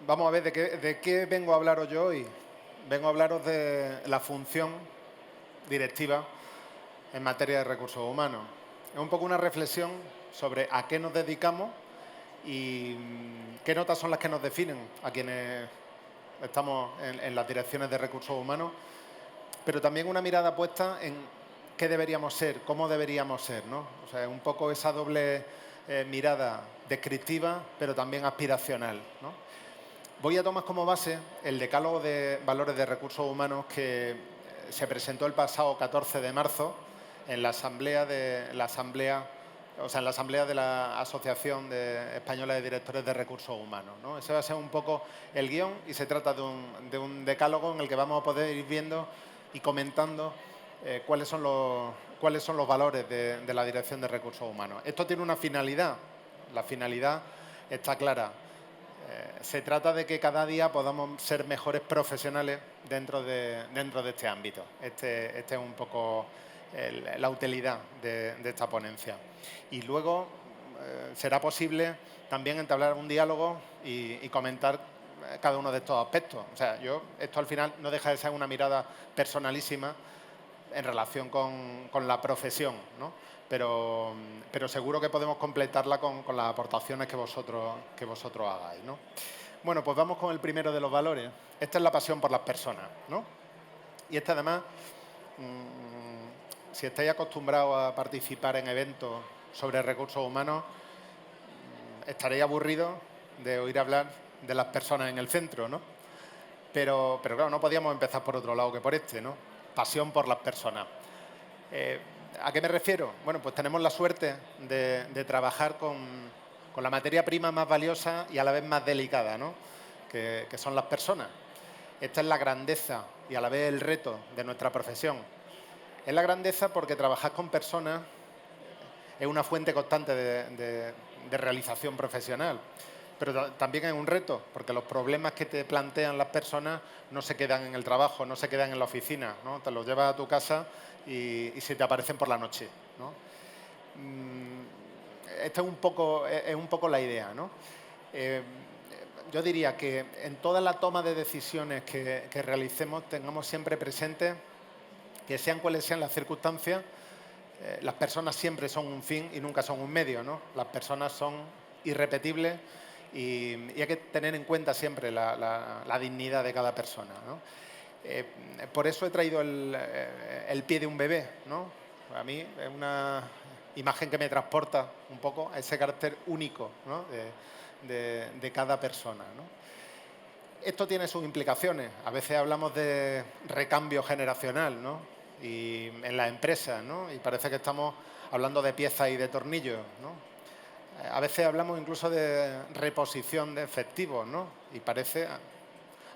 Vamos a ver de qué vengo a hablaros yo hoy. Vengo a hablaros de la función directiva en materia de recursos humanos. Es un poco una reflexión sobre a qué nos dedicamos y qué notas son las que nos definen a quienes estamos en las direcciones de recursos humanos, pero también una mirada puesta en qué deberíamos ser, cómo deberíamos ser, ¿no? O sea, un poco esa doble mirada descriptiva, pero también aspiracional, ¿no? Voy a tomar como base el decálogo de valores de recursos humanos que se presentó el pasado 14 de marzo en la asamblea de la Asociación Española de Directores de Recursos Humanos, ¿no? Ese va a ser un poco el guión y se trata de un decálogo en el que vamos a poder ir viendo y comentando cuáles son los valores de la Dirección de Recursos Humanos. Esto tiene una finalidad. La finalidad está clara. Se trata de que cada día podamos ser mejores profesionales dentro de este ámbito. Este es un poco la utilidad de esta ponencia. Y luego será posible también entablar un diálogo y comentar cada uno de estos aspectos. O sea, esto al final no deja de ser una mirada personalísima en relación con la profesión, ¿no? Pero seguro que podemos completarla con las aportaciones que vosotros hagáis, ¿no? Bueno, pues vamos con el primero de los valores. Esta es la pasión por las personas, ¿no? Y esta además, si estáis acostumbrados a participar en eventos sobre recursos humanos, estaréis aburridos de oír hablar de las personas en el centro, ¿no? Pero claro, no podíamos empezar por otro lado que por este, ¿no? Pasión por las personas. ¿A qué me refiero? Bueno, pues tenemos la suerte de trabajar con la materia prima más valiosa y a la vez más delicada, ¿no? Que son las personas. Esta es la grandeza y a la vez el reto de nuestra profesión. Es la grandeza porque trabajar con personas es una fuente constante de realización profesional. Pero también es un reto, porque los problemas que te plantean las personas no se quedan en el trabajo, no se quedan en la oficina, ¿no? Te los llevas a tu casa y se te aparecen por la noche, ¿no? Esta es un poco la idea, ¿no? Yo diría que en toda la toma de decisiones que realicemos tengamos siempre presente que sean cuales sean las circunstancias, las personas siempre son un fin y nunca son un medio, ¿no? Las personas son irrepetibles y hay que tener en cuenta siempre la dignidad de cada persona, ¿no? Por eso he traído el pie de un bebé, ¿no? A mí es una imagen que me transporta un poco a ese carácter único, ¿no? de cada persona, ¿no? Esto tiene sus implicaciones. A veces hablamos de recambio generacional, ¿no? Y en las empresas, ¿no? Y parece que estamos hablando de piezas y de tornillos, ¿no? A veces hablamos incluso de reposición de efectivos, ¿no? Y parece, a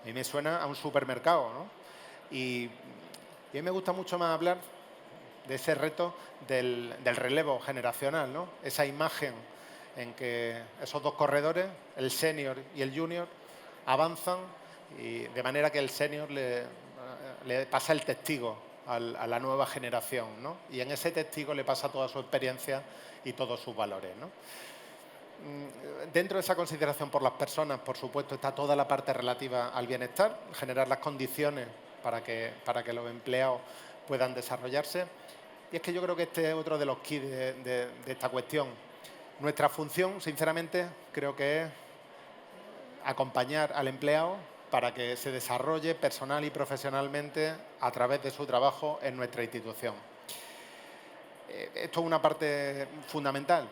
mí me suena a un supermercado, ¿no? Y a mí me gusta mucho más hablar de ese reto del relevo generacional, ¿no? Esa imagen en que esos dos corredores, el senior y el junior, avanzan y de manera que el senior le pasa el testigo a la nueva generación, ¿no? Y en ese testigo le pasa toda su experiencia y todos sus valores, ¿no? Dentro de esa consideración por las personas, por supuesto, está toda la parte relativa al bienestar, generar las condiciones para que los empleados puedan desarrollarse. Y es que yo creo que este es otro de los keys de esta cuestión. Nuestra función, sinceramente, creo que es acompañar al empleado para que se desarrolle personal y profesionalmente a través de su trabajo en nuestra institución. Esto es una parte fundamental.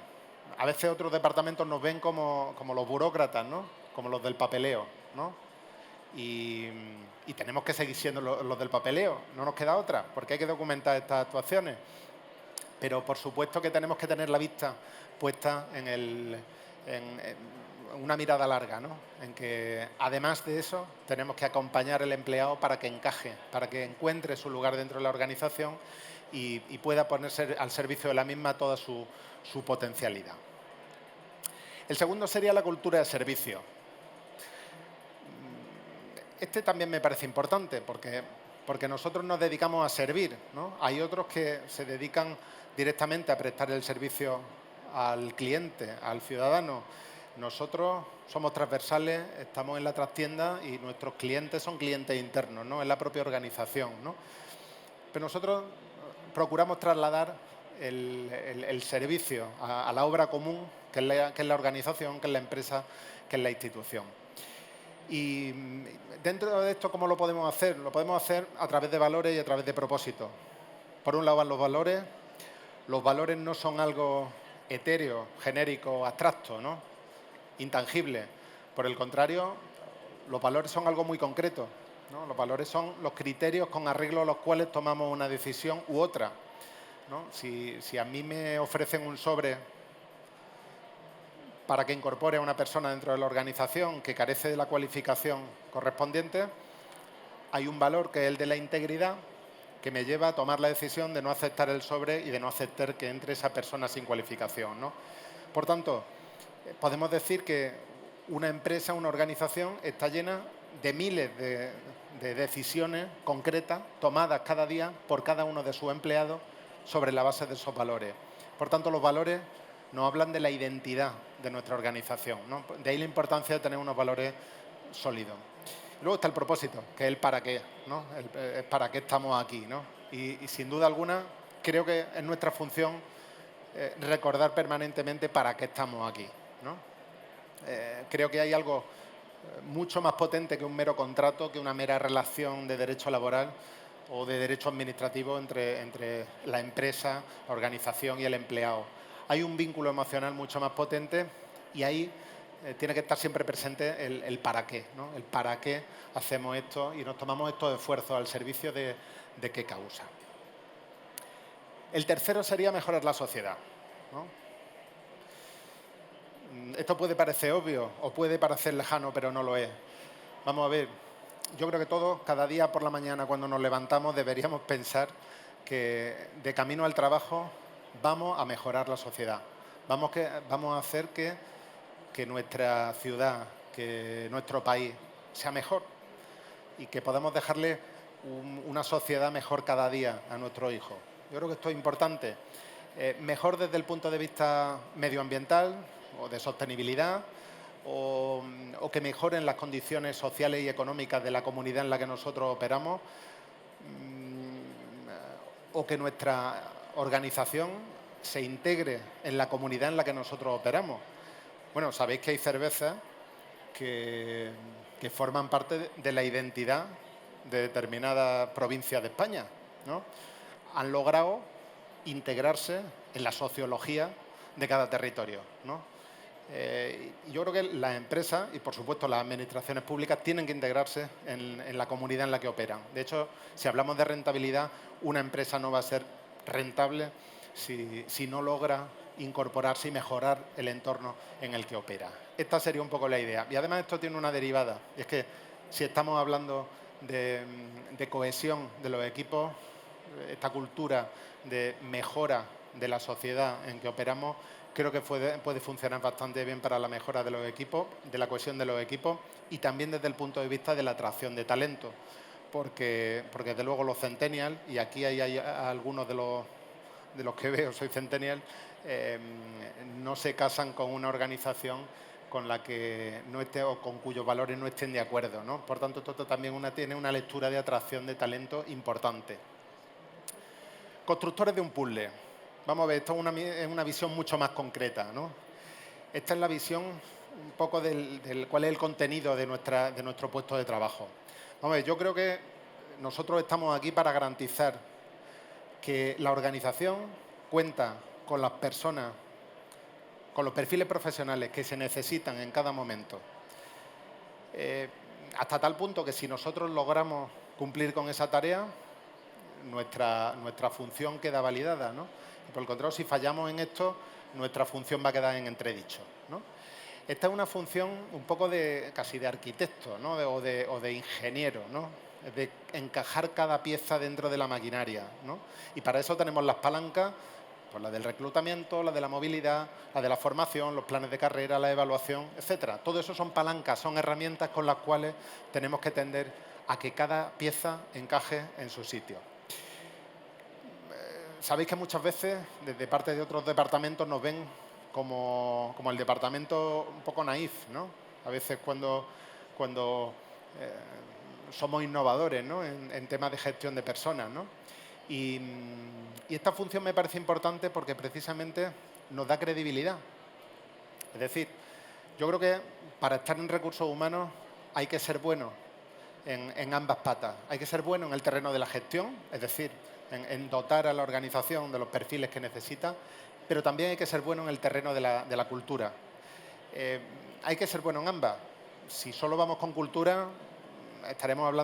A veces otros departamentos nos ven como los burócratas, ¿no? Como los del papeleo, ¿no? Y tenemos que seguir siendo los del papeleo, no nos queda otra, porque hay que documentar estas actuaciones. Pero por supuesto que tenemos que tener la vista puesta en una mirada larga, ¿no? En que además de eso tenemos que acompañar al empleado para que encaje, para que encuentre su lugar dentro de la organización y pueda ponerse al servicio de la misma toda su potencialidad. El segundo sería la cultura de servicio. Este también me parece importante porque nosotros nos dedicamos a servir, ¿no? Hay otros que se dedican directamente a prestar el servicio al cliente, al ciudadano, Nosotros somos transversales, estamos en la trastienda y nuestros clientes son clientes internos, ¿no? Es la propia organización, ¿no? Pero nosotros procuramos trasladar el servicio a la obra común, que es la organización, que es la empresa, que es la institución. Y dentro de esto, ¿cómo lo podemos hacer? Lo podemos hacer a través de valores y a través de propósitos. Por un lado van los valores. Los valores no son algo etéreo, genérico, abstracto, ¿no? Intangible. Por el contrario, los valores son algo muy concreto, ¿no? Los valores son los criterios con arreglo a los cuales tomamos una decisión u otra, ¿no? Si a mí me ofrecen un sobre para que incorpore a una persona dentro de la organización que carece de la cualificación correspondiente, hay un valor que es el de la integridad que me lleva a tomar la decisión de no aceptar el sobre y de no aceptar que entre esa persona sin cualificación, ¿no? Por tanto, podemos decir que una empresa, una organización está llena de miles de decisiones concretas tomadas cada día por cada uno de sus empleados sobre la base de esos valores. Por tanto, los valores nos hablan de la identidad de nuestra organización, ¿no? De ahí la importancia de tener unos valores sólidos. Luego está el propósito, que es el para qué, ¿no? El para qué estamos aquí, ¿no? Y sin duda alguna, creo que es nuestra función recordar permanentemente para qué estamos aquí, ¿no? Creo que hay algo mucho más potente que un mero contrato, que una mera relación de derecho laboral o de derecho administrativo entre la empresa, la organización y el empleado. Hay un vínculo emocional mucho más potente y ahí tiene que estar siempre presente el para qué, ¿no? El para qué hacemos esto y nos tomamos estos esfuerzos al servicio de qué causa. El tercero sería mejorar la sociedad, ¿no? Esto puede parecer obvio o puede parecer lejano, pero no lo es. Vamos a ver, yo creo que todos, cada día por la mañana cuando nos levantamos, deberíamos pensar que de camino al trabajo vamos a mejorar la sociedad. Vamos a hacer que nuestra ciudad, que nuestro país sea mejor y que podamos dejarle una sociedad mejor cada día a nuestros hijos. Yo creo que esto es importante. Mejor desde el punto de vista medioambiental o de sostenibilidad, o que mejoren las condiciones sociales y económicas de la comunidad en la que nosotros operamos, o que nuestra organización se integre en la comunidad en la que nosotros operamos. Bueno, sabéis que hay cervezas que forman parte de la identidad de determinadas provincias de España, ¿no? Han logrado integrarse en la sociología de cada territorio, ¿no? Yo creo que las empresas y, por supuesto, las administraciones públicas tienen que integrarse en la comunidad en la que operan. De hecho, si hablamos de rentabilidad, una empresa no va a ser rentable si no logra incorporarse y mejorar el entorno en el que opera. Esta sería un poco la idea. Y además esto tiene una derivada. Y es que si estamos hablando de cohesión de los equipos, esta cultura de mejora de la sociedad en que operamos, creo que puede funcionar bastante bien para la mejora de los equipos, de la cohesión de los equipos y también desde el punto de vista de la atracción de talento. Porque desde luego los centennials, y aquí hay algunos de los que veo, soy centennial, no se casan con una organización con la que no esté o con cuyos valores no estén de acuerdo, ¿no? Por tanto, esto también tiene una lectura de atracción de talento importante. Constructores de un puzzle. Vamos a ver, esto es una visión mucho más concreta, ¿no? Esta es la visión un poco del cuál es el contenido de nuestro puesto de trabajo. Vamos a ver, yo creo que nosotros estamos aquí para garantizar que la organización cuenta con las personas, con los perfiles profesionales que se necesitan en cada momento. Hasta tal punto que si nosotros logramos cumplir con esa tarea, nuestra función queda validada, ¿no? Y por el contrario, si fallamos en esto, nuestra función va a quedar en entredicho, ¿no? Esta es una función un poco casi de arquitecto, ¿no? o de ingeniero, ¿no? De encajar cada pieza dentro de la maquinaria, ¿no? Y para eso tenemos las palancas, pues la del reclutamiento, la de la movilidad, la de la formación, los planes de carrera, la evaluación, etcétera. Todo eso son palancas, son herramientas con las cuales tenemos que tender a que cada pieza encaje en su sitio. Sabéis que muchas veces, desde parte de otros departamentos, nos ven como el departamento un poco naif, ¿no? A veces cuando somos innovadores, ¿no? En temas de gestión de personas, ¿no? Y esta función me parece importante porque precisamente nos da credibilidad. Es decir, yo creo que para estar en recursos humanos hay que ser bueno en ambas patas. Hay que ser bueno en el terreno de la gestión, es decir, en dotar a la organización de los perfiles que necesita, pero también hay que ser bueno en el terreno de la cultura. Hay que ser bueno en ambas. Si solo vamos con cultura, estaríamos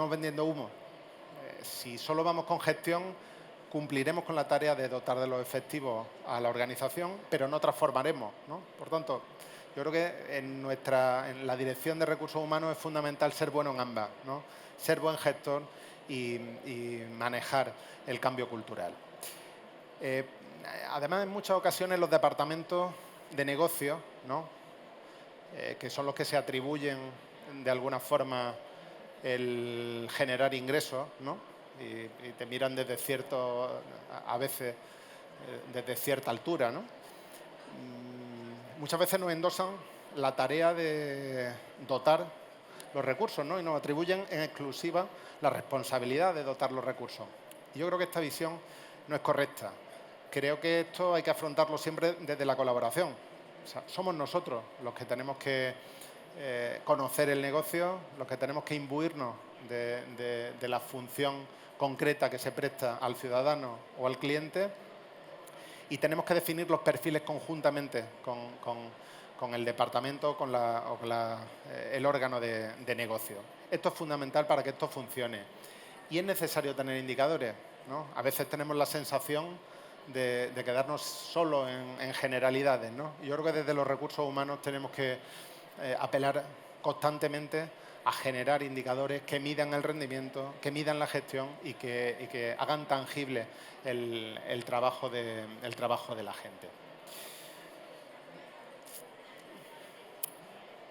vendiendo humo. Si solo vamos con gestión, cumpliremos con la tarea de dotar de los efectivos a la organización, pero no transformaremos, ¿no? Por tanto, yo creo que en la dirección de recursos humanos es fundamental ser bueno en ambas, ¿no? Ser buen gestor y manejar el cambio cultural. Además, en muchas ocasiones los departamentos de negocio, ¿no? Que son los que se atribuyen de alguna forma el generar ingresos, ¿no? Y te miran desde a veces desde cierta altura, ¿no? Muchas veces nos endosan la tarea de dotar los recursos, ¿no? Y nos atribuyen en exclusiva la responsabilidad de dotar los recursos. Y yo creo que esta visión no es correcta. Creo que esto hay que afrontarlo siempre desde la colaboración. O sea, somos nosotros los que tenemos que conocer el negocio, los que tenemos que imbuirnos de la función concreta que se presta al ciudadano o al cliente, y tenemos que definir los perfiles conjuntamente con el departamento, con el órgano de negocio. Esto es fundamental para que esto funcione. Y es necesario tener indicadores, ¿no? A veces tenemos la sensación de quedarnos solo en generalidades, ¿no? Yo creo que desde los recursos humanos tenemos que apelar constantemente a generar indicadores que midan el rendimiento, que midan la gestión y que hagan tangible el trabajo de la gente.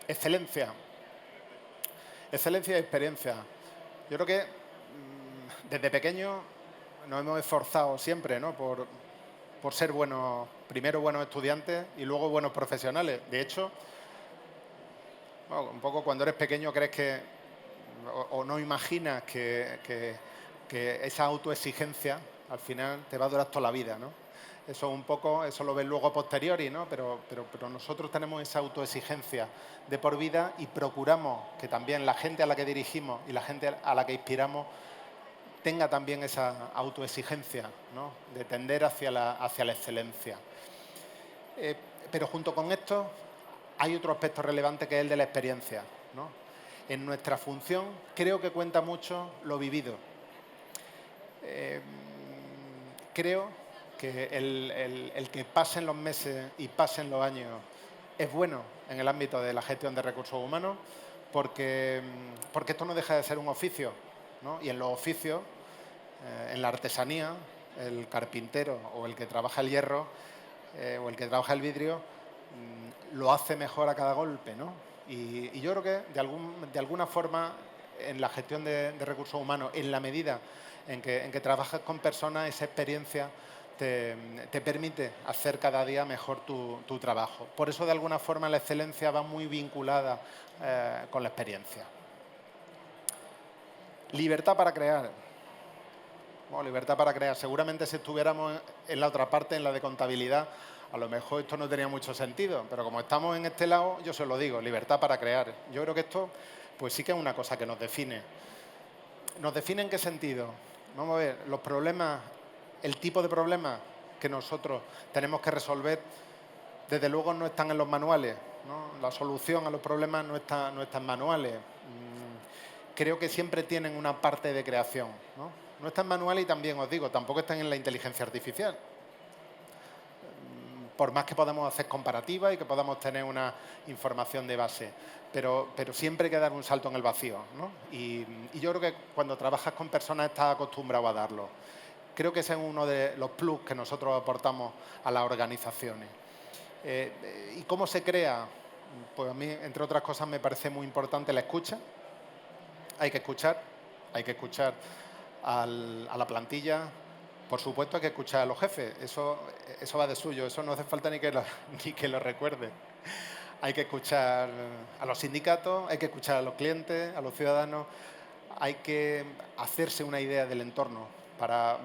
Excelencia. Excelencia y experiencia. Yo creo que desde pequeño nos hemos esforzado siempre, ¿no? por ser primero buenos estudiantes y luego buenos profesionales. De hecho, un poco cuando eres pequeño crees que o no imaginas que esa autoexigencia al final te va a durar toda la vida, ¿no? Eso lo ves luego a posteriori, ¿no? Pero nosotros tenemos esa autoexigencia de por vida y procuramos que también la gente a la que dirigimos y la gente a la que inspiramos tenga también esa autoexigencia, ¿no? De tender hacia la excelencia. Pero junto con esto hay otro aspecto relevante que es el de la experiencia, ¿no? En nuestra función creo que cuenta mucho lo vivido. Creo que el que pasen los meses y pasen los años es bueno en el ámbito de la gestión de recursos humanos porque esto no deja de ser un oficio, ¿no? Y en los oficios, en la artesanía, el carpintero o el que trabaja el hierro o el que trabaja el vidrio lo hace mejor a cada golpe, ¿no? Y yo creo que de alguna forma en la gestión de recursos humanos, en la medida en que trabajas con personas, esa experiencia te permite hacer cada día mejor tu trabajo. Por eso, de alguna forma, la excelencia va muy vinculada con la experiencia. Libertad para crear. Bueno, libertad para crear. Seguramente si estuviéramos en la otra parte, en la de contabilidad, a lo mejor esto no tenía mucho sentido, pero como estamos en este lado, yo se lo digo, libertad para crear. Yo creo que esto pues sí que es una cosa que nos define. ¿Nos define en qué sentido? Vamos a ver, los problemas, el tipo de problemas que nosotros tenemos que resolver, desde luego no están en los manuales, ¿no? La solución a los problemas no está en manuales. Creo que siempre tienen una parte de creación, ¿no? No está en manual y también os digo, tampoco están en la inteligencia artificial. Por más que podamos hacer comparativas y que podamos tener una información de base, pero siempre hay que dar un salto en el vacío, ¿no? Y yo creo que cuando trabajas con personas estás acostumbrado a darlo. Creo que ese es uno de los plus que nosotros aportamos a las organizaciones. ¿Y cómo se crea? Pues a mí, entre otras cosas, me parece muy importante la escucha. Hay que escuchar a la plantilla, Por supuesto hay que escuchar a los jefes, eso va de suyo, eso no hace falta ni que lo, ni que lo recuerde. Hay que escuchar a los sindicatos, hay que escuchar a los clientes, a los ciudadanos, hay que hacerse una idea del entorno para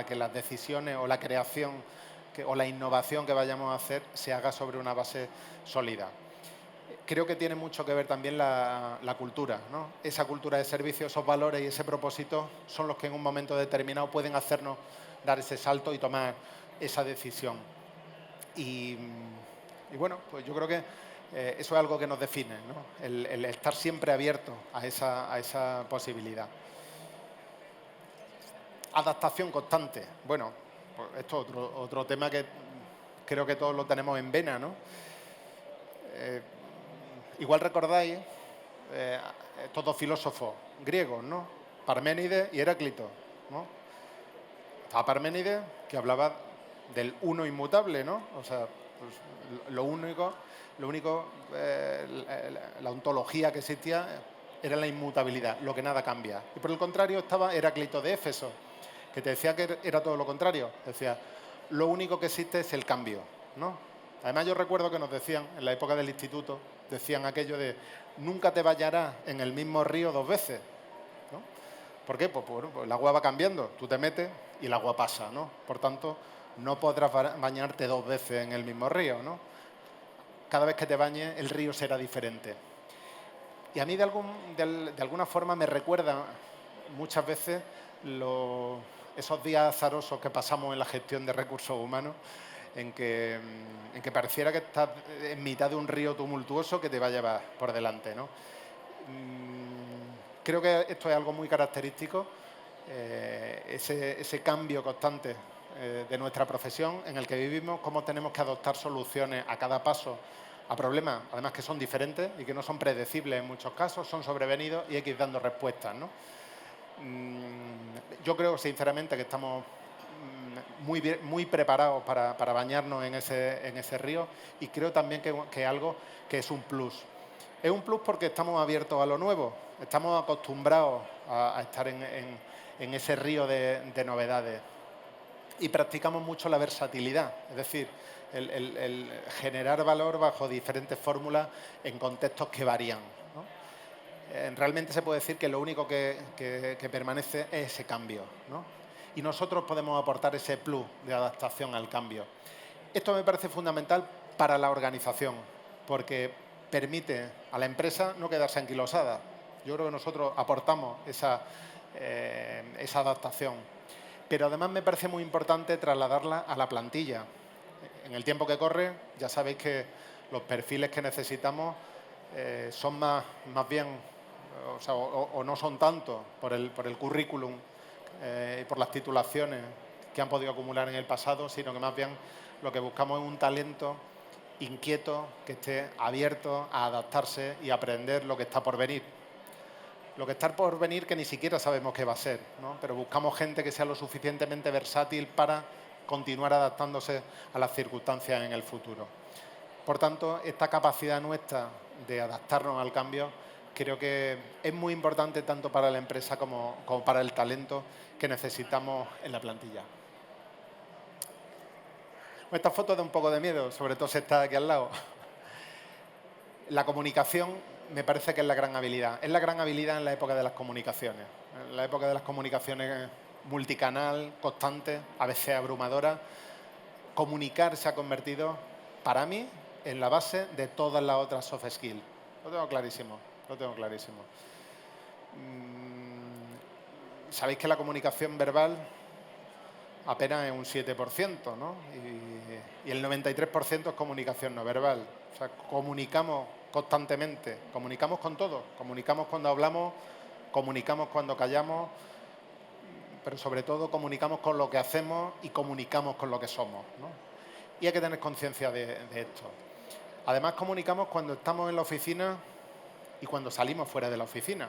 que las decisiones o la creación o la innovación que vayamos a hacer se haga sobre una base sólida. Creo que tiene mucho que ver también la cultura, ¿no? Esa cultura de servicio, esos valores y ese propósito son los que en un momento determinado pueden hacernos dar ese salto y tomar esa decisión. Y bueno, pues yo creo que eso es algo que nos define, ¿no? El estar siempre abierto a esa posibilidad. Adaptación constante. Bueno, pues esto es otro tema que creo que todos lo tenemos en vena, ¿no? Igual recordáis estos dos filósofos griegos, ¿no? Parménides y Heráclito, ¿no? Estaba Parménides, que hablaba del uno inmutable, ¿no? O sea, pues, lo único, la ontología que existía era la inmutabilidad, lo que nada cambia. Y por el contrario estaba Heráclito de Éfeso, que te decía que era todo lo contrario. Decía, lo único que existe es el cambio, ¿no? Además yo recuerdo que nos decían, en la época del instituto, decían aquello de, nunca te bañarás en el mismo río dos veces, ¿no? ¿Por qué? Pues, bueno, pues el agua va cambiando, tú te metes y el agua pasa, ¿no? Por tanto, no podrás bañarte dos veces en el mismo río, ¿no? Cada vez que te bañes, el río será diferente. Y a mí de alguna forma me recuerda muchas veces esos días azarosos que pasamos en la gestión de recursos humanos, en que pareciera que estás en mitad de un río tumultuoso que te va a llevar por delante, ¿no? Creo que esto es algo muy característico, ese cambio constante de nuestra profesión en el que vivimos, cómo tenemos que adoptar soluciones a cada paso a problemas, además que son diferentes y que no son predecibles en muchos casos, son sobrevenidos y hay que ir dando respuestas, ¿no? Yo creo sinceramente que estamos muy preparados para bañarnos en ese río y creo también que es algo que es un plus. Es un plus porque estamos abiertos a lo nuevo, estamos acostumbrados a estar en ese río de novedades y practicamos mucho la versatilidad, es decir, el generar valor bajo diferentes fórmulas en contextos que varían, ¿no? Realmente se puede decir que lo único que permanece es ese cambio, ¿no? Y nosotros podemos aportar ese plus de adaptación al cambio. Esto me parece fundamental para la organización, porque permite a la empresa no quedarse anquilosada. Yo creo que nosotros aportamos esa adaptación. Pero además me parece muy importante trasladarla a la plantilla. En el tiempo que corre, ya sabéis que los perfiles que necesitamos son más bien, o no son tanto por el currículum y por las titulaciones que han podido acumular en el pasado, sino que más bien lo que buscamos es un talento inquieto, que esté abierto a adaptarse y aprender lo que está por venir. Lo que está por venir que ni siquiera sabemos qué va a ser, ¿no? Pero buscamos gente que sea lo suficientemente versátil para continuar adaptándose a las circunstancias en el futuro. Por tanto, esta capacidad nuestra de adaptarnos al cambio creo que es muy importante tanto para la empresa como para el talento que necesitamos en la plantilla. Esta foto da un poco de miedo, sobre todo si está aquí al lado. La comunicación me parece que es la gran habilidad. Es la gran habilidad en la época de las comunicaciones. En la época de las comunicaciones multicanal, constante, a veces abrumadora. Comunicar se ha convertido, para mí, en la base de todas las otras soft skills. Lo tengo clarísimo, lo tengo clarísimo. Sabéis que la comunicación verbal apenas es un 7%, ¿no? Y el 93% es comunicación no verbal. O sea, comunicamos constantemente, comunicamos con todo, comunicamos cuando hablamos, comunicamos cuando callamos, pero sobre todo comunicamos con lo que hacemos y comunicamos con lo que somos, ¿no? Y hay que tener conciencia de esto. Además, comunicamos cuando estamos en la oficina y cuando salimos fuera de la oficina,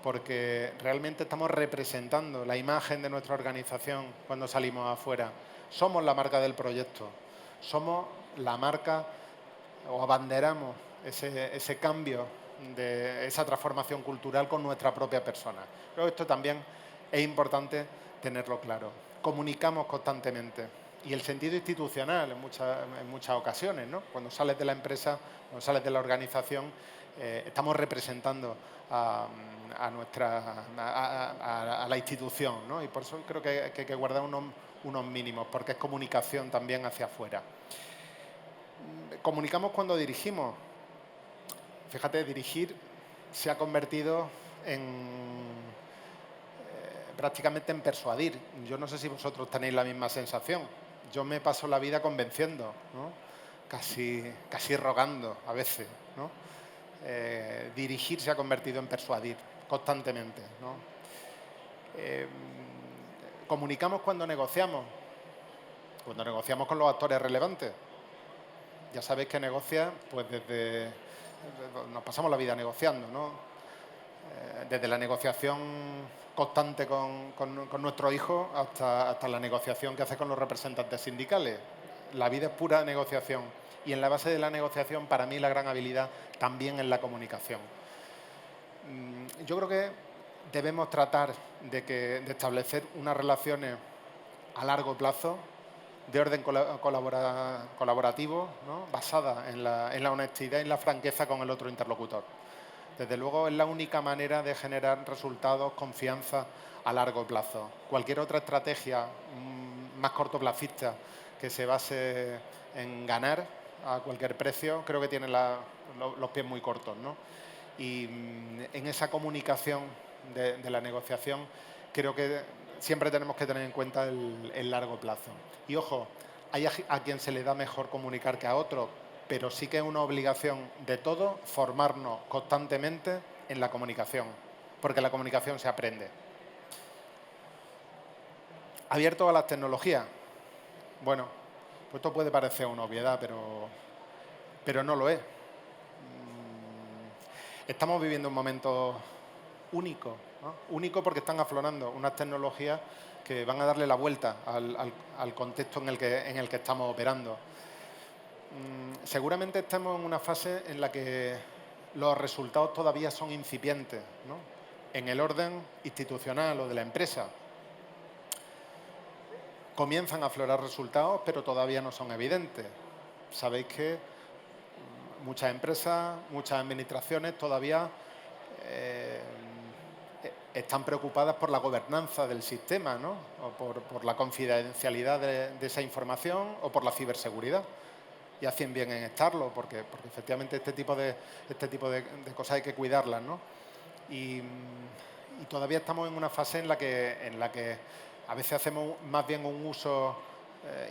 porque realmente estamos representando la imagen de nuestra organización cuando salimos afuera. Somos la marca del proyecto, somos la marca o abanderamos ese cambio, de esa transformación cultural con nuestra propia persona. Creo que esto también es importante tenerlo claro. comunicamos constantemente. Y el sentido institucional en muchas ocasiones, ¿no? Cuando sales de la empresa, cuando sales de la organización, estamos representando a la institución, ¿no? Y por eso creo que hay que guardar unos mínimos, porque es comunicación también hacia afuera. Comunicamos cuando dirigimos. Fíjate, dirigir se ha convertido prácticamente en persuadir. Yo no sé si vosotros tenéis la misma sensación. Yo me paso la vida convenciendo, ¿no? Casi rogando a veces, ¿no? Dirigir se ha convertido en persuadir constantemente, ¿no? Comunicamos cuando negociamos con los actores relevantes. Ya sabéis que pues nos pasamos la vida negociando, ¿no? Desde la negociación constante con nuestros hijos hasta la negociación que hace con los representantes sindicales. La vida es pura negociación. Y en la base de la negociación, para mí, la gran habilidad también es la comunicación. Yo creo que debemos tratar de establecer unas relaciones a largo plazo, de orden colaborativo, ¿no? Basada en la honestidad y en la franqueza con el otro interlocutor. Desde luego es la única manera de generar resultados, confianza a largo plazo. Cualquier otra estrategia más cortoplacista que se base en ganar a cualquier precio, creo que tiene los pies muy cortos, ¿no? Y en esa comunicación de la negociación, creo que siempre tenemos que tener en cuenta el largo plazo. Y ojo, hay a quien se le da mejor comunicar que a otro, pero sí que es una obligación de todos formarnos constantemente en la comunicación, porque la comunicación se aprende. Abierto a las tecnologías. Bueno, pues esto puede parecer una obviedad, pero no lo es. Estamos viviendo un momento único, ¿no? Único porque están aflorando unas tecnologías que van a darle la vuelta al contexto en el que estamos operando. Seguramente estamos en una fase en la que los resultados todavía son incipientes, ¿no? En el orden institucional o de la empresa. Comienzan a aflorar resultados, pero todavía no son evidentes. Sabéis que muchas empresas, muchas administraciones todavía están preocupadas por la gobernanza del sistema, ¿no? O por la confidencialidad de esa información o por la ciberseguridad. Y hacen bien en estarlo, porque efectivamente este tipo de cosas hay que cuidarlas, ¿no? Y todavía estamos en una fase en la que a veces hacemos más bien un uso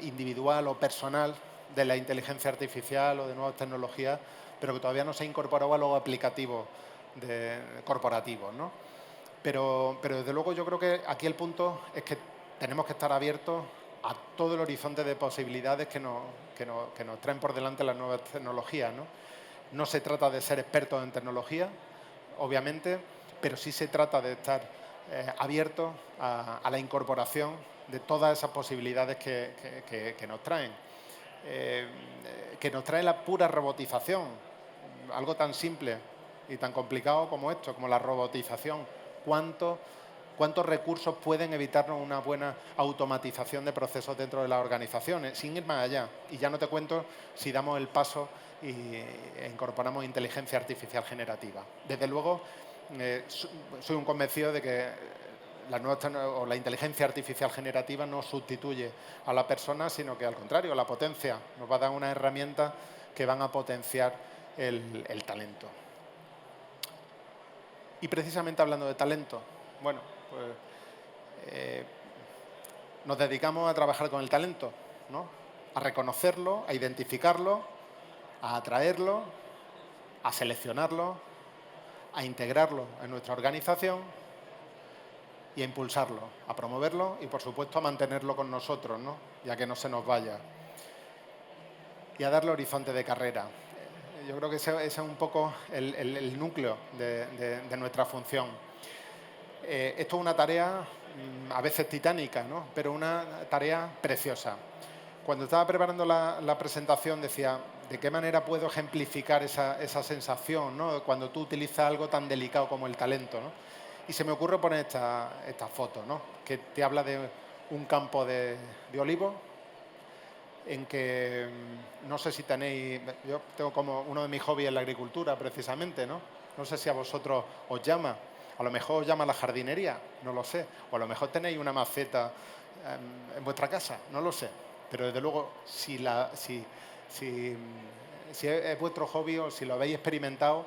individual o personal de la inteligencia artificial o de nuevas tecnologías, pero que todavía no se ha incorporado a los aplicativos corporativos, ¿no? Pero desde luego yo creo que aquí el punto es que tenemos que estar abiertos a todo el horizonte de posibilidades que nos traen por delante las nuevas tecnologías, ¿no? No se trata de ser expertos en tecnología, obviamente, pero sí se trata de estar abiertos a la incorporación de todas esas posibilidades que nos traen. Que nos trae la pura robotización, algo tan simple y tan complicado como esto, como la robotización. ¿Cuántos recursos pueden evitarnos una buena automatización de procesos dentro de las organizaciones, sin ir más allá? Y ya no te cuento si damos el paso e incorporamos inteligencia artificial generativa. Desde luego, soy un convencido de que la inteligencia artificial generativa no sustituye a la persona, sino que al contrario, la potencia. Nos va a dar unas herramientas que van a potenciar el talento. Y precisamente hablando de talento, bueno, pues nos dedicamos a trabajar con el talento, ¿no? A reconocerlo, a identificarlo, a atraerlo, a seleccionarlo, a integrarlo en nuestra organización y a impulsarlo, a promoverlo y, por supuesto, a mantenerlo con nosotros, ¿no? Ya que no se nos vaya. Y a darle horizonte de carrera. Yo creo que ese es un poco el núcleo de nuestra función. Esto es una tarea a veces titánica, ¿no? Pero una tarea preciosa. Cuando estaba preparando la presentación decía, ¿de qué manera puedo ejemplificar esa sensación, ¿no? Cuando tú utilizas algo tan delicado como el talento, ¿no? Y se me ocurre poner esta foto, ¿no? Que te habla de un campo de olivos en que no sé si tenéis, yo tengo como uno de mis hobbies en la agricultura precisamente, ¿no? No sé si a vosotros os llama, a lo mejor os llama la jardinería, no lo sé, o a lo mejor tenéis una maceta en vuestra casa, no lo sé, pero desde luego si es vuestro hobby o si lo habéis experimentado,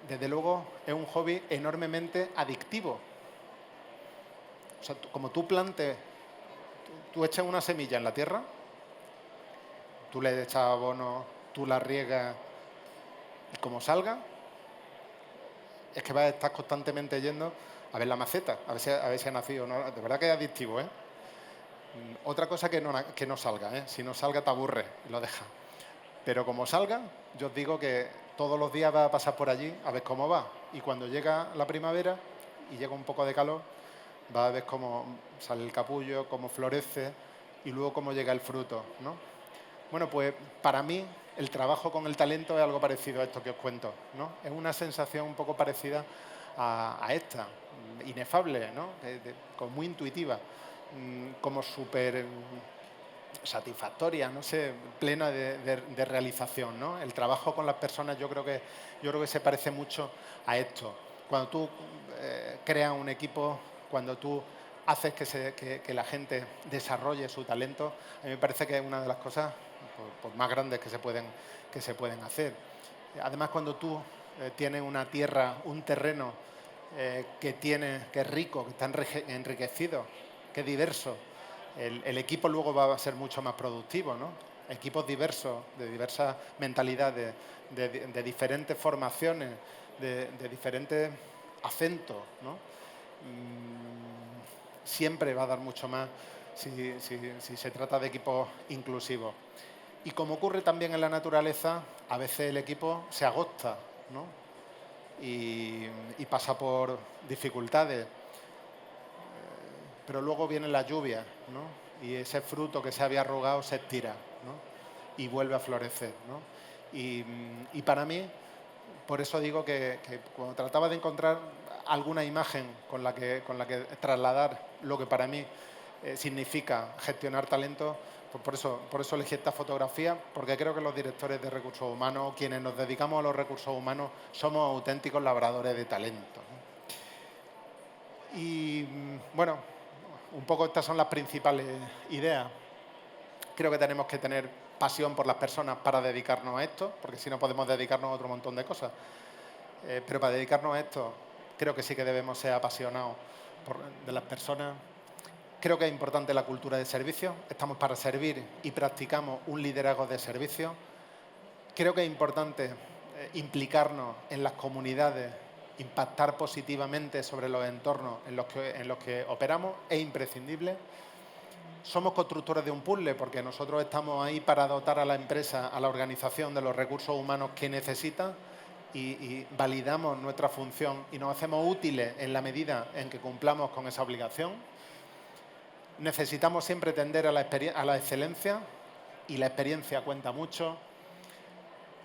desde luego es un hobby enormemente adictivo. O sea, como tú plantes, tú echas una semilla en la tierra, tú le echas abono, tú la riegas y como salga, es que vas a estar constantemente yendo a ver la maceta, a ver si ha nacido. ¿No? De verdad que es adictivo, ¿eh? Otra cosa que no salga, ¿eh? Si no salga te aburre y lo dejas. Pero como salga, yo os digo que todos los días vas a pasar por allí a ver cómo va. Y cuando llega la primavera y llega un poco de calor, vas a ver cómo sale el capullo, cómo florece y luego cómo llega el fruto, ¿no? Bueno, pues para mí el trabajo con el talento es algo parecido a esto que os cuento, ¿no? Es una sensación un poco parecida a esta, inefable, ¿no? Muy intuitiva, como súper satisfactoria, no sé, plena de realización, ¿no? El trabajo con las personas yo creo que se parece mucho a esto. Cuando tú creas un equipo, cuando tú haces que la gente desarrolle su talento, a mí me parece que es una de las cosas pues, más grandes que se pueden hacer. Además, cuando tú tienes una tierra, un terreno que es rico, que está enriquecido, que es diverso, el equipo luego va a ser mucho más productivo, ¿no? Equipos diversos, de diversas mentalidades, de diferentes formaciones, de diferentes acentos, ¿no? Siempre va a dar mucho más si se trata de equipos inclusivos. Y como ocurre también en la naturaleza, a veces el equipo se agota, ¿no? y pasa por dificultades, pero luego viene la lluvia, ¿no? Y ese fruto que se había arrugado se estira, ¿no? Y vuelve a florecer, ¿no? Y para mí, por eso digo que cuando trataba de encontrar alguna imagen con la que trasladar lo que para mí significa gestionar talento, pues por eso elegí esta fotografía, porque creo que los directores de recursos humanos, quienes nos dedicamos a los recursos humanos, somos auténticos labradores de talento, ¿no? Y bueno, un poco estas son las principales ideas. Creo que tenemos que tener pasión por las personas para dedicarnos a esto, porque si no podemos dedicarnos a otro montón de cosas. Pero para dedicarnos a esto, creo que sí que debemos ser apasionados de las personas. Creo que es importante la cultura de servicio. Estamos para servir y practicamos un liderazgo de servicio. Creo que es importante implicarnos en las comunidades, impactar positivamente sobre los entornos en los que operamos. Es imprescindible. Somos constructores de un puzzle porque nosotros estamos ahí para dotar a la empresa, a la organización de los recursos humanos que necesita y validamos nuestra función y nos hacemos útiles en la medida en que cumplamos con esa obligación. Necesitamos siempre tender a la excelencia y la experiencia cuenta mucho.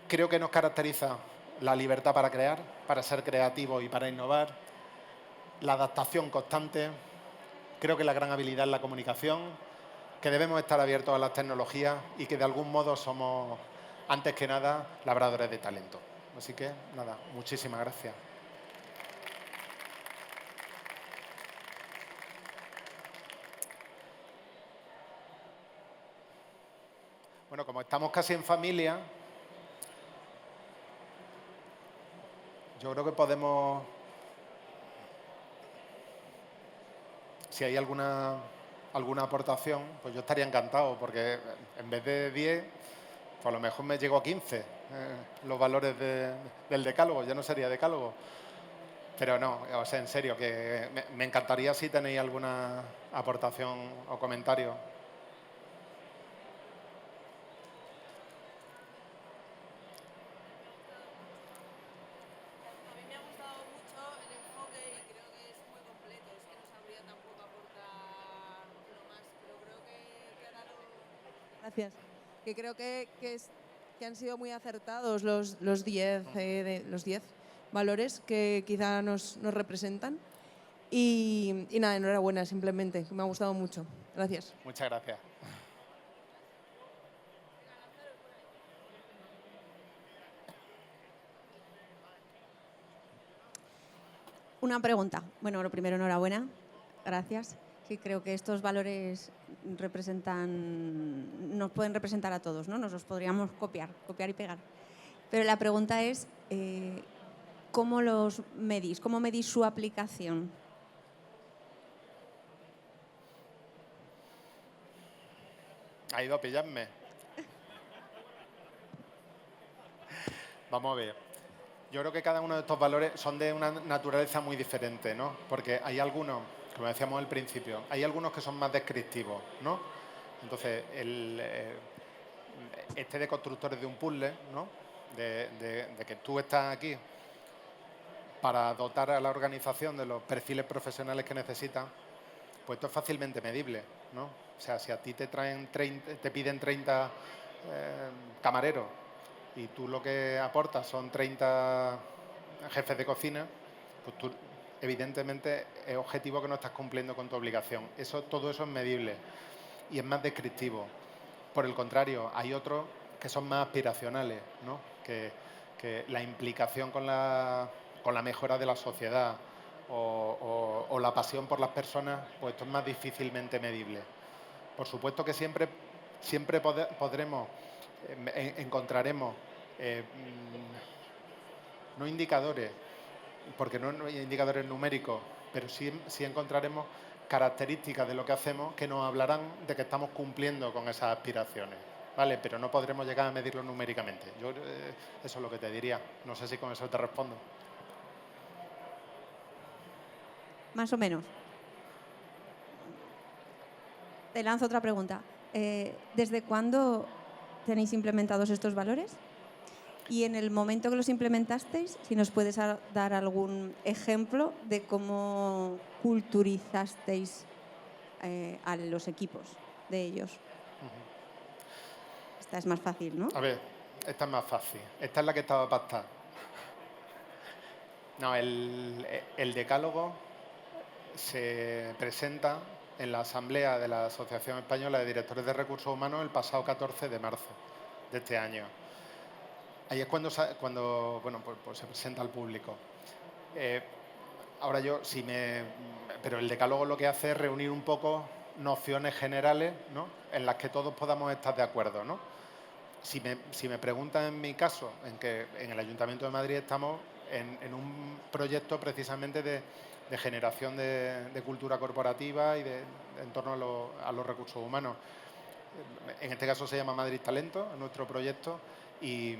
Creo que nos caracteriza la libertad para crear, para ser creativos y para innovar, la adaptación constante. Creo que la gran habilidad es la comunicación, que debemos estar abiertos a las tecnologías y que de algún modo somos, antes que nada, labradores de talento. Así que, nada, muchísimas gracias. Bueno, como estamos casi en familia, yo creo que podemos, si hay alguna aportación, pues yo estaría encantado, porque en vez de 10, pues a lo mejor me llego a 15, los valores del decálogo, ya no sería decálogo. Pero no, o sea, en serio, que me encantaría si tenéis alguna aportación o comentario. A mí me ha gustado mucho el enfoque y creo que es muy completo. Es que no sabría tampoco aportar lo más, pero creo que ha dado... Gracias. Que creo que han sido muy acertados los 10 valores que quizá nos representan. Y nada, enhorabuena, simplemente, que me ha gustado mucho. Gracias. Muchas gracias. Una pregunta. Bueno, lo primero, enhorabuena. Gracias. Sí, creo que estos valores nos pueden representar a todos, ¿no? Nos los podríamos copiar y pegar. Pero la pregunta es, ¿cómo los medís? ¿Cómo medís su aplicación? Ha ido a pillarme. Vamos a ver. Yo creo que cada uno de estos valores son de una naturaleza muy diferente, ¿no? Porque hay algunos, como decíamos al principio, hay algunos que son más descriptivos, ¿no? Entonces, este de constructores de un puzzle, ¿no? De que tú estás aquí para dotar a la organización de los perfiles profesionales que necesitan, pues esto es fácilmente medible, ¿no? O sea, si a ti te piden 30 camareros y tú lo que aportas son 30 jefes de cocina, pues tú evidentemente es objetivo que no estás cumpliendo con tu obligación. Todo eso es medible y es más descriptivo. Por el contrario, hay otros que son más aspiracionales, ¿no? Que la implicación con la mejora de la sociedad o la pasión por las personas, pues esto es más difícilmente medible. Por supuesto que siempre podremos, encontraremos no indicadores, porque no hay indicadores numéricos, pero sí encontraremos características de lo que hacemos que nos hablarán de que estamos cumpliendo con esas aspiraciones, ¿vale? Pero no podremos llegar a medirlo numéricamente. Yo eso es lo que te diría. No sé si con eso te respondo. Más o menos. Te lanzo otra pregunta. ¿Desde cuándo tenéis implementados estos valores? Y en el momento que los implementasteis, si nos puedes dar algún ejemplo de cómo culturizasteis a los equipos de ellos. Esta es más fácil, ¿no? A ver, esta es más fácil. Esta es la que estaba pactada. No, el decálogo se presenta en la asamblea de la Asociación Española de Directores de Recursos Humanos el pasado 14 de marzo de este año. Ahí es cuando bueno, pues se presenta al público. Ahora pero el decálogo lo que hace es reunir un poco nociones generales, ¿no? En las que todos podamos estar de acuerdo, ¿no? Si me preguntan en mi caso, en que en el Ayuntamiento de Madrid estamos en un proyecto precisamente de generación de cultura corporativa y en torno a los recursos humanos. En este caso se llama Madrid Talento, nuestro proyecto, y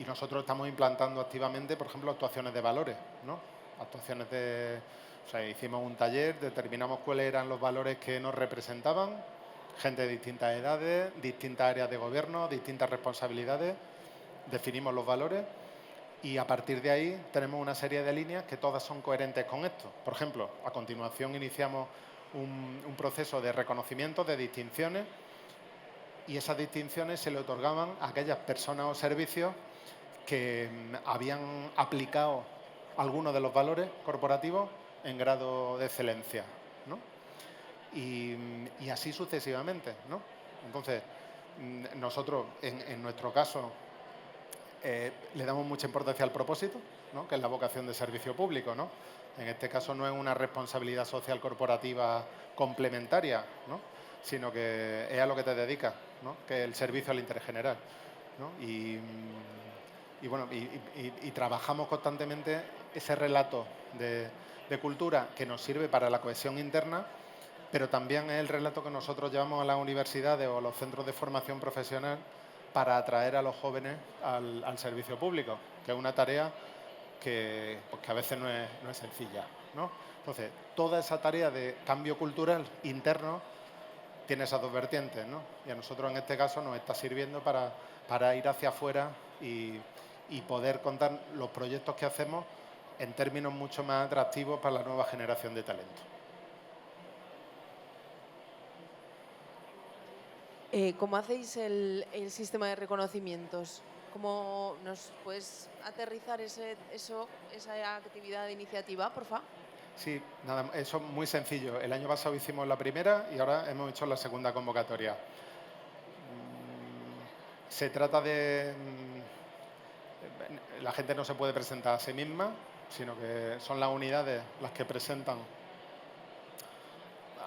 nosotros estamos implantando activamente, por ejemplo, actuaciones de valores, ¿no? O sea, hicimos un taller, determinamos cuáles eran los valores que nos representaban, gente de distintas edades, distintas áreas de gobierno, distintas responsabilidades, definimos los valores y a partir de ahí tenemos una serie de líneas que todas son coherentes con esto. Por ejemplo, a continuación iniciamos un proceso de reconocimiento de distinciones y esas distinciones se le otorgaban a aquellas personas o servicios que habían aplicado algunos de los valores corporativos en grado de excelencia, ¿no? Y así sucesivamente, ¿no? Entonces, nosotros, en nuestro caso, le damos mucha importancia al propósito, ¿no? Que es la vocación de servicio público, ¿no? En este caso no es una responsabilidad social corporativa complementaria, ¿no? Sino que es a lo que te dedicas, ¿no? Que es el servicio al interés general, ¿no? Y trabajamos constantemente ese relato de cultura que nos sirve para la cohesión interna, pero también es el relato que nosotros llevamos a las universidades o a los centros de formación profesional para atraer a los jóvenes al servicio público, que es una tarea que a veces no es sencilla, ¿no? Entonces, toda esa tarea de cambio cultural interno tiene esas dos vertientes, ¿no? Y a nosotros en este caso nos está sirviendo para ir hacia afuera y poder contar los proyectos que hacemos en términos mucho más atractivos para la nueva generación de talento. ¿Cómo hacéis el sistema de reconocimientos? ¿Cómo nos puedes aterrizar esa actividad de iniciativa, por favor? Sí, nada, eso es muy sencillo. El año pasado hicimos la primera y ahora hemos hecho la segunda convocatoria. Se trata de... La gente no se puede presentar a sí misma, sino que son las unidades las que presentan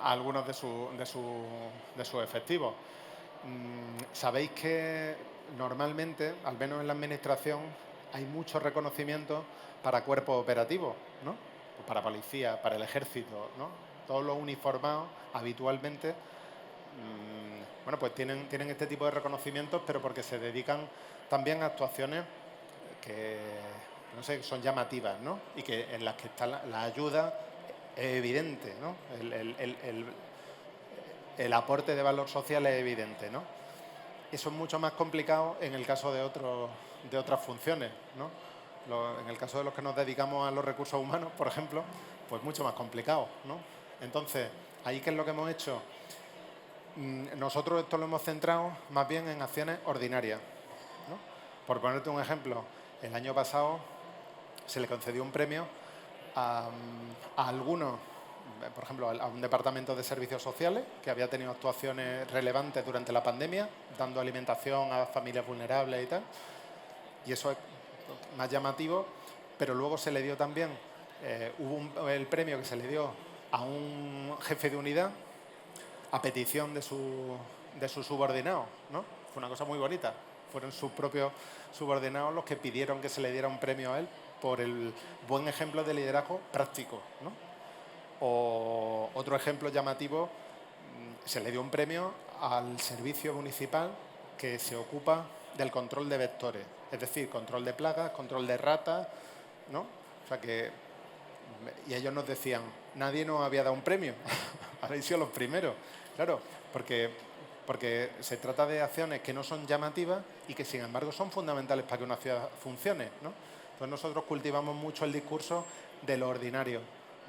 a algunos de sus efectivos. Sabéis que normalmente, al menos en la administración, hay muchos reconocimientos para cuerpos operativos, ¿no? Pues para policía, para el ejército, ¿no? Todos los uniformados habitualmente, bueno, pues tienen este tipo de reconocimientos, pero porque se dedican también a actuaciones que, no sé, son llamativas, ¿no? Y que en las que está la ayuda es evidente, ¿no? El aporte de valor social es evidente, ¿no? Eso es mucho más complicado en el caso de otras funciones, ¿no? En el caso de los que nos dedicamos a los recursos humanos, por ejemplo, pues mucho más complicado, ¿no? Entonces, ahí ¿qué es lo que hemos hecho? Nosotros esto lo hemos centrado más bien en acciones ordinarias, ¿no? Por ponerte un ejemplo, el año pasado se le concedió un premio a algunos, por ejemplo, a un departamento de servicios sociales que había tenido actuaciones relevantes durante la pandemia, dando alimentación a familias vulnerables y tal. Y eso es más llamativo, pero luego se le dio también, hubo el premio que se le dio a un jefe de unidad a petición de sus subordinados, ¿no? Fue una cosa muy bonita. Fueron sus propios subordinados los que pidieron que se le diera un premio a él por el buen ejemplo de liderazgo práctico, ¿no? O otro ejemplo llamativo, se le dio un premio al servicio municipal que se ocupa del control de vectores, es decir, control de plagas, control de ratas, ¿no? O sea que, y ellos nos decían, nadie nos había dado un premio, habéis sido los primeros. Claro, porque se trata de acciones que no son llamativas y que sin embargo son fundamentales para que una ciudad funcione, ¿no? Entonces nosotros cultivamos mucho el discurso de lo ordinario,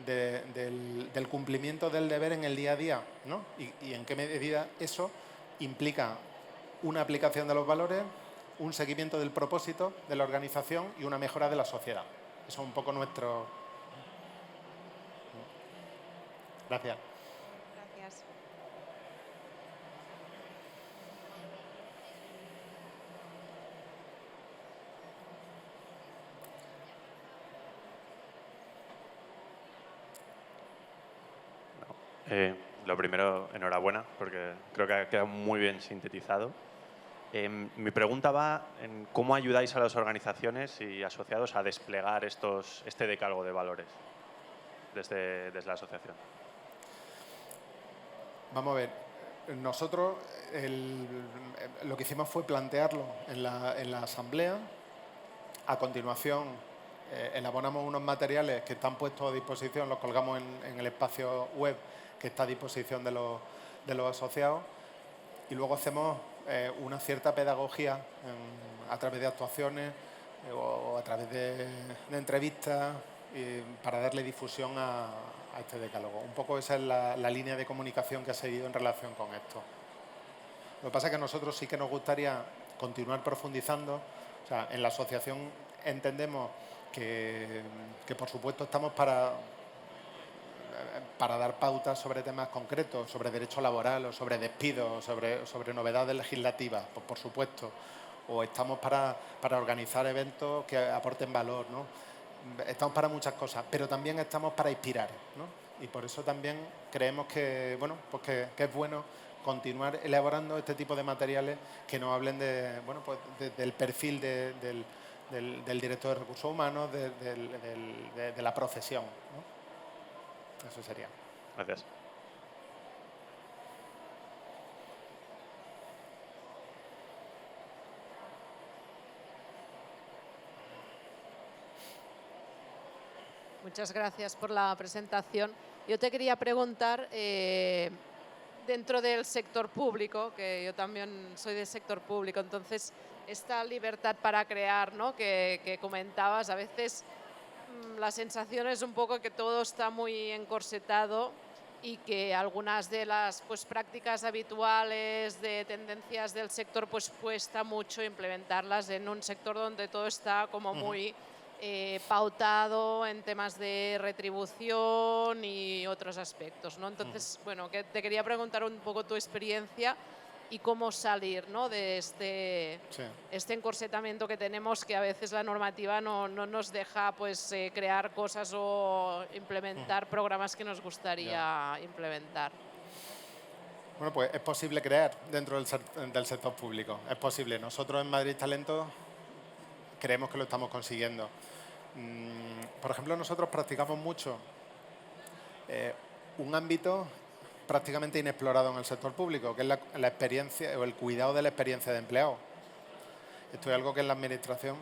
del cumplimiento del deber en el día a día, ¿no? Y en qué medida eso implica una aplicación de los valores, un seguimiento del propósito de la organización y una mejora de la sociedad. Eso es un poco nuestro... Gracias. Gracias. Lo primero, enhorabuena, porque creo que ha quedado muy bien sintetizado. Mi pregunta va en cómo ayudáis a las organizaciones y asociados a desplegar este decálogo de valores desde la asociación. Vamos a ver, nosotros lo que hicimos fue plantearlo en la asamblea. A continuación, elaboramos unos materiales que están puestos a disposición, los colgamos en el espacio web que está a disposición de los asociados, y luego hacemos una cierta pedagogía a través de actuaciones o a través de entrevistas para darle difusión a este decálogo. Un poco esa es la línea de comunicación que ha seguido en relación con esto. Lo que pasa es que a nosotros sí que nos gustaría continuar profundizando. O sea, en la asociación entendemos que por supuesto estamos para dar pautas sobre temas concretos, sobre derecho laboral o sobre despidos, sobre novedades legislativas, pues por supuesto. O estamos para organizar eventos que aporten valor, ¿no? Estamos para muchas cosas, pero también estamos para inspirar, ¿no? Y por eso también creemos que, bueno, pues que es bueno continuar elaborando este tipo de materiales que nos hablen del perfil del director de recursos humanos, de la profesión, ¿no? Eso sería. Gracias. Muchas gracias por la presentación. Yo te quería preguntar, dentro del sector público, que yo también soy del sector público, entonces esta libertad para crear, ¿no?, que comentabas, a veces la sensación es un poco que todo está muy encorsetado y que algunas de las prácticas habituales de tendencias del sector cuesta mucho implementarlas en un sector donde todo está como muy pautado en temas de retribución y otros aspectos, ¿no? Entonces, bueno, que te quería preguntar un poco tu experiencia y cómo salir, ¿no?, de este encorsetamiento que tenemos, que a veces la normativa no nos deja pues, crear cosas o implementar programas que nos gustaría implementar. Bueno, pues es posible crear dentro del sector público, es posible. Nosotros en Madrid Talento creemos que lo estamos consiguiendo. Por ejemplo, nosotros practicamos mucho un ámbito prácticamente inexplorado en el sector público, que es la experiencia o el cuidado de la experiencia de empleado. Esto es algo que en la administración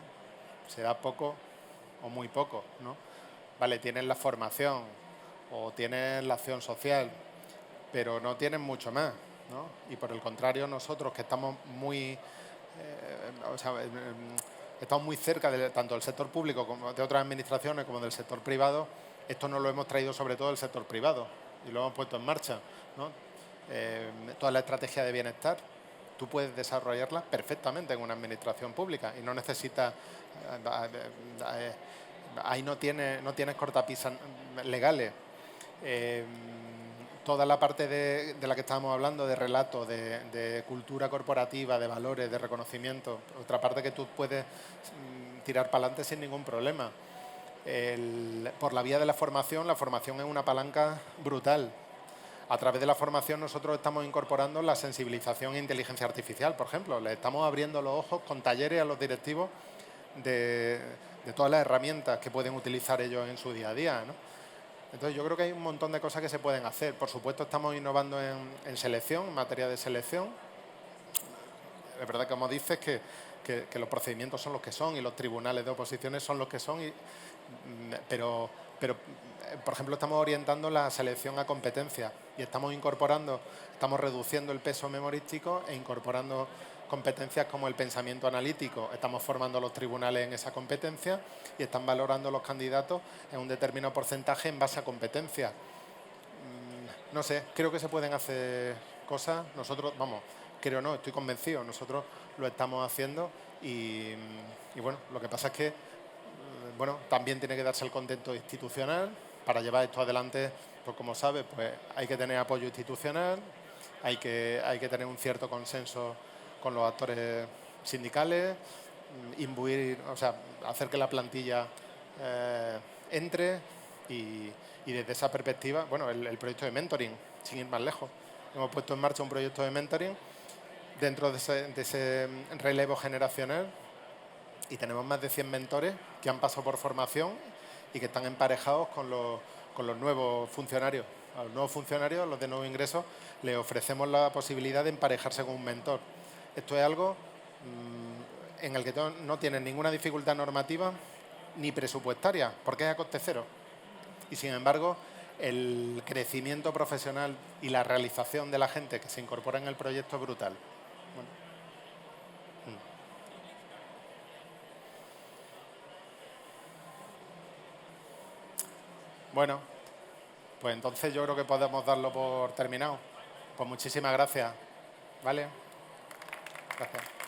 se da poco o muy poco, ¿no? Vale, tienes la formación o tienes la acción social, pero no tienes mucho más, ¿no? Y por el contrario, nosotros que estamos muy, estamos muy cerca tanto del sector público como de otras administraciones como del sector privado, esto nos lo hemos traído sobre todo del sector privado y lo hemos puesto en marcha, ¿no? Toda la estrategia de bienestar, tú puedes desarrollarla perfectamente en una administración pública y no necesitas, ahí no tienes cortapisas legales. Toda la parte de la que estábamos hablando, de relato, de cultura corporativa, de valores, de reconocimiento, otra parte que tú puedes tirar para adelante sin ningún problema. Por la vía de la formación es una palanca brutal. A través de la formación nosotros estamos incorporando la sensibilización e inteligencia artificial, por ejemplo. Le estamos abriendo los ojos con talleres a los directivos de todas las herramientas que pueden utilizar ellos en su día a día, ¿no? Entonces yo creo que hay un montón de cosas que se pueden hacer. Por supuesto estamos innovando en selección, en materia de selección. Es verdad que como dices que los procedimientos son los que son y los tribunales de oposiciones son los que son, pero por ejemplo estamos orientando la selección a competencias y estamos reduciendo el peso memorístico e incorporando competencias como el pensamiento analítico. Estamos formando a los tribunales en esa competencia y están valorando los candidatos en un determinado porcentaje en base a competencias. No sé, creo que se pueden hacer cosas. Nosotros, estoy convencido, nosotros lo estamos haciendo y bueno, lo que pasa es que también tiene que darse el contexto institucional para llevar esto adelante. Pues como sabes, pues hay que tener apoyo institucional, hay que tener un cierto consenso con los actores sindicales, hacer que la plantilla entre y desde esa perspectiva, el proyecto de mentoring, sin ir más lejos. Hemos puesto en marcha un proyecto de mentoring dentro de ese relevo generacional y tenemos más de 100 mentores que han pasado por formación y que están emparejados con los nuevos funcionarios. A los nuevos funcionarios, los de nuevo ingreso, les ofrecemos la posibilidad de emparejarse con un mentor. Esto es algo en el que no tienen ninguna dificultad normativa ni presupuestaria, porque es a coste cero. Y sin embargo, el crecimiento profesional y la realización de la gente que se incorpora en el proyecto es brutal. Bueno, pues entonces yo creo que podemos darlo por terminado. Pues muchísimas gracias. ¿Vale? Gracias.